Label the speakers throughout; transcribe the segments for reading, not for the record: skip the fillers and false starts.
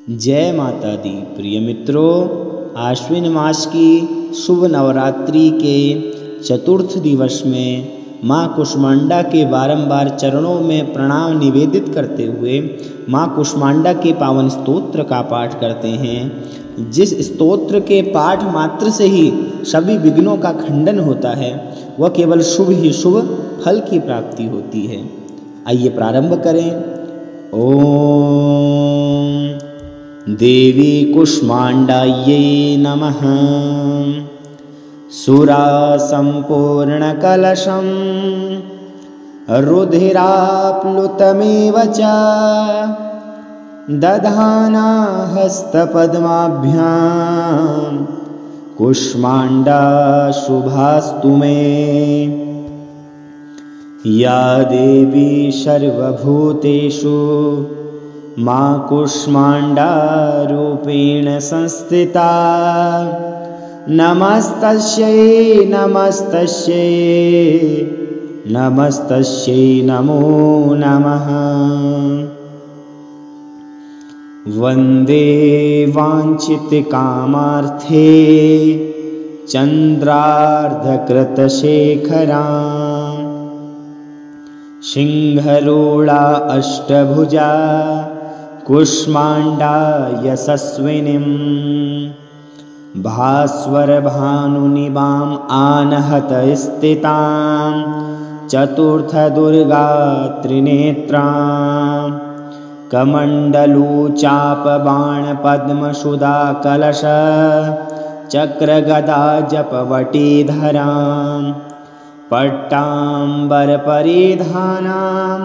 Speaker 1: जय माता दी। प्रिय मित्रों, आश्विन मास की शुभ नवरात्रि के चतुर्थ दिवस में माँ कुष्मांडा के बारंबार चरणों में प्रणाम निवेदित करते हुए माँ कुष्मांडा के पावन स्तोत्र का पाठ करते हैं। जिस स्तोत्र के पाठ मात्र से ही सभी विघ्नों का खंडन होता है, वह केवल शुभ ही शुभ फल की प्राप्ति होती है। आइए प्रारंभ करें। ओम देवी कुष्मांडायै नमः। सुरासम्पूर्णकलशं रुधिराप्लुतमेव च दधाना हस्तपद्माभ्यां कुष्मांडा शुभास्तु मे। या देवी सर्वभूतेषु माँ कुष्मांडा रूपेण संस्थिता, नमस्तस्यै नमस्तस्यै नमस्तस्यै नमो नमः। वन्दे वाञ्छितकामार्थे चन्द्रार्धकृतशेखरां सिंहरूढा अष्टभुजा कुष्मांडा यशस्विनीं। भास्वरभानुनिभाम् आनहत स्थितां चतुर्थदुर्गा त्रिनेत्रां कमण्डलूचापबाणपद्मसुधा कलश चक्रगदा जपवटीधरां पट्टाम्बरपरिधानां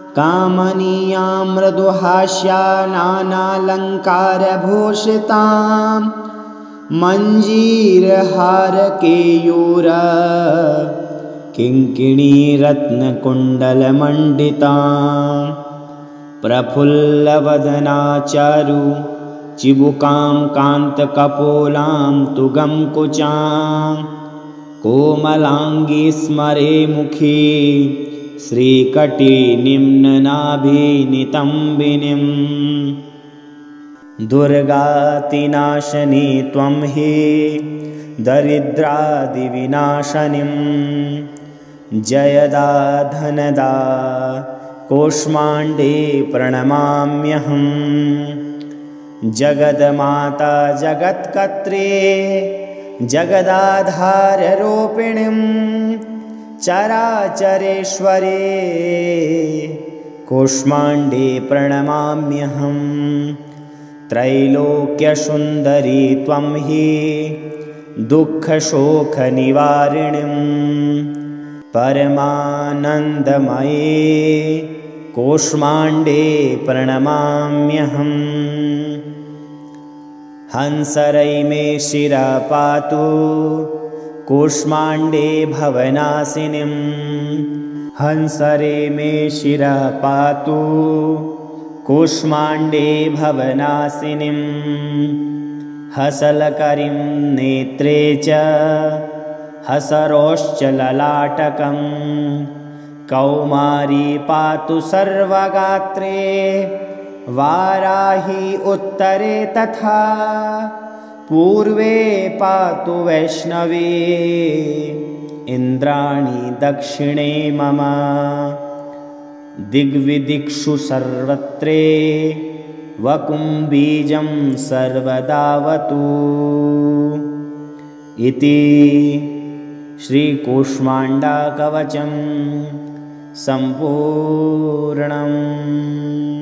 Speaker 1: कामनीयां मृदुहास्या नानालङ्कारभूषितां मञ्जीरहारकेयूर किङ्किणीरत्नकुण्डलमण्डितां प्रफुल्लवदनाचारु चिबुकां कान्तकपोलां तुगं कुचां कोमलाङ्गी स्मरे मुखी श्रीकटिनिम्ननाभिनितम्बिनीं। दुर्गातिनाशनी त्वं हि दरिद्रादिविनाशनीं। जयदा धनदा कुष्माण्डे प्रणमाम्यहं। जगन्माता जगत्कर्त्री जगदाधाररूपिणीं चराचरेश्वरे कुष्माण्डे प्रणमाम्यहं। त्रैलोक्यसुन्दरी त्वं हि दुःखशोकनिवारिणीं। परमानन्दमये कुष्माण्डे प्रणमाम्यहम्। हंसरै मे शिरः पातु कुष्माण्डे भवनाशिनीं। हंसरे मे शिरः पातु कुष्माण्डे भवनाशिनीं। हसलकरीं नेत्रे च हसरोश्च ललाटकं। कौमारी पातु सर्वगात्रे वाराही उत्तरे तथा पूर्वे पातु वैष्णवी इन्द्राणी दक्षिणे मम। दिग्विदिक्षु सर्वत्रे वकुम्बीजं सर्वदावतु। इति श्रीकुष्माण्डा कवचं सम्पूर्णम्।